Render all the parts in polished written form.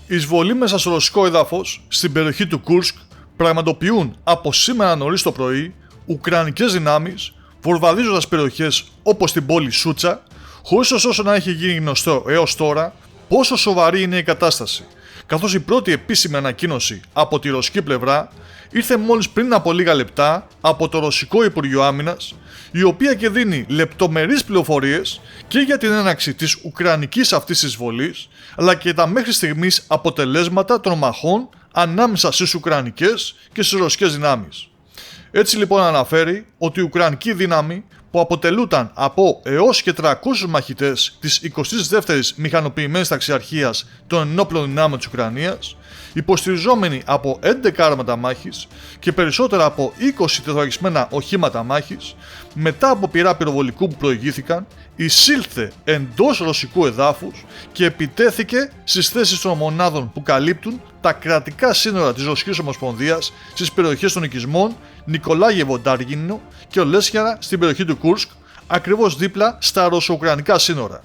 Η εισβολή μέσα στο ρωσικό έδαφος στην περιοχή του Κούρσκ πραγματοποιούν από σήμερα νωρίς το πρωί ουκρανικές δυνάμεις, βορβαδίζοντας περιοχές όπως την πόλη Σούτσα, χωρίς ωστόσο να έχει γίνει γνωστό έως τώρα πόσο σοβαρή είναι η κατάσταση, καθώς η πρώτη επίσημη ανακοίνωση από τη ρωσική πλευρά ήρθε μόλις πριν από λίγα λεπτά από το Ρωσικό Υπουργείο Άμυνας, η οποία και δίνει λεπτομερείς πληροφορίες και για την έναρξη της ουκρανικής αυτής εισβολής, αλλά και τα μέχρι στιγμής αποτελέσματα των μαχών ανάμεσα στις ουκρανικές και στις ρωσικές δυνάμεις. Έτσι λοιπόν αναφέρει ότι η ουκρανική δύναμη, που αποτελούταν από έως και 300 μαχητές της 22ης Μηχανοποιημένης Ταξιαρχίας των Ενόπλων Δυνάμεων της Ουκρανίας, υποστηριζόμενοι από 11 άρματα μάχης και περισσότερα από 20 τεθωρακισμένα οχήματα μάχης, μετά από πυρά πυροβολικού που προηγήθηκαν, εισήλθε εντός ρωσικού εδάφους και επιτέθηκε στις θέσεις των μονάδων που καλύπτουν τα κρατικά σύνορα της Ρωσικής Ομοσπονδίας στις περιοχές των οικισμών Νικολάγεβο Ντάργινο και Ολέσιαρα στην περιοχή του Κούρσκ, ακριβώς δίπλα στα ρωσο-ουκρανικά σύνορα.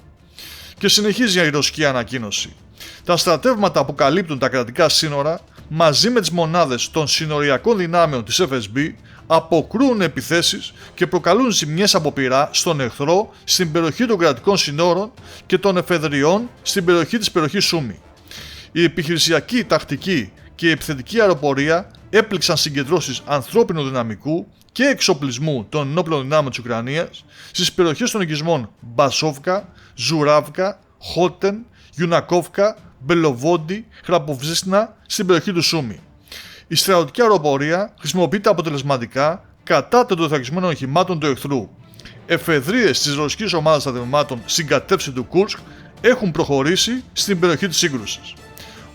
Και συνεχίζει η ρωσική ανακοίνωση. Τα στρατεύματα που καλύπτουν τα κρατικά σύνορα, μαζί με τις μονάδες των συνοριακών δυνάμεων της FSB, αποκρούουν επιθέσεις και προκαλούν ζημιές από πυρά στον εχθρό στην περιοχή των κρατικών συνόρων και των εφεδριών στην περιοχή της περιοχής Σούμι. Η επιχειρησιακή, τακτική και η επιθετική αεροπορία έπληξαν συγκεντρώσεις ανθρώπινου δυναμικού και εξοπλισμού των ενόπλων δυνάμεων της Ουκρανίας στις περιοχές των οικισμών Μπασόβκα, Ζουράβκα, Χότεν, Γιουνακόβκα, Μπελοβόντι, Χραποβζίσνα στην περιοχή του Σούμι. Η στρατιωτική αεροπορία χρησιμοποιείται αποτελεσματικά κατά των τεθωρακισμένων οχημάτων του εχθρού. Εφεδρείες της ρωσικής ομάδας στρατευμάτων στην κατεύθυνση του Κούρσκ έχουν προχωρήσει στην περιοχή της σύγκρουσης.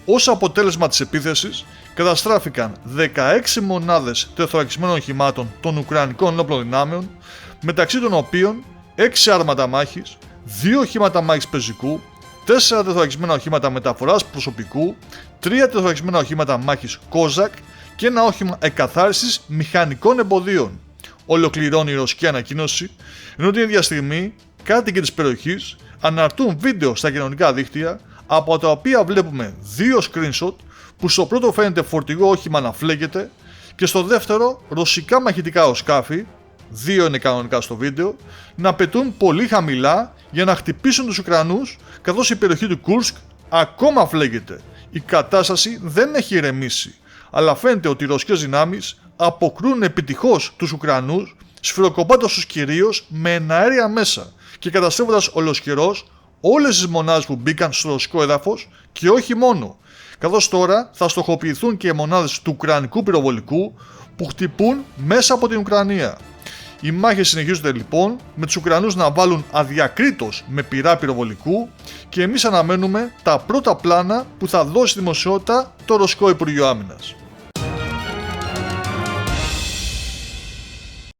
Ως αποτέλεσμα της επίθεσης, καταστράφηκαν 16 μονάδες τεθωρακισμένων οχημάτων των Ουκρανικών ενόπλων δυνάμεων, μεταξύ των οποίων 6 άρματα μάχης, 2 οχήματα μάχης πεζικού, 4 τεθωρακισμένα οχήματα μεταφοράς προσωπικού, 3 τεθωρακισμένα οχήματα μάχης Κόζακ και ένα όχημα εκαθάρισης μηχανικών εμποδίων. Ολοκληρώνει η ρωσική ανακοίνωση, ενώ την ίδια στιγμή κάτοικοι της περιοχής αναρτούν βίντεο στα κοινωνικά δίκτυα, από τα οποία βλέπουμε 2 screenshot που στο πρώτο φαίνεται φορτηγό όχημα να φλέγεται και στο δεύτερο ρωσικά μαχητικά αεροσκάφη, 2 είναι κανονικά στο βίντεο, να πετούν πολύ χαμηλά για να χτυπήσουν τους Ουκρανούς, καθώς η περιοχή του Κούρσκ ακόμα φλέγεται. Η κατάσταση δεν έχει ηρεμήσει, αλλά φαίνεται ότι οι ρωσικές δυνάμεις αποκρούν επιτυχώς τους Ουκρανούς, σφυροκοπώντας τους κυρίως με εναέρια μέσα και καταστρέφοντας ολοσχερώς όλες τις μονάδες που μπήκαν στο ρωσικό έδαφος και όχι μόνο, καθώς τώρα θα στοχοποιηθούν και οι μονάδες του Ουκρανικού πυροβολικού που χτυπούν μέσα από την Ουκρανία. Οι μάχες συνεχίζονται λοιπόν με τους Ουκρανούς να βάλουν αδιακρίτως με πυρά πυροβολικού και εμείς αναμένουμε τα πρώτα πλάνα που θα δώσει δημοσιότητα το Ρωσικό Υπουργείο Άμυνας.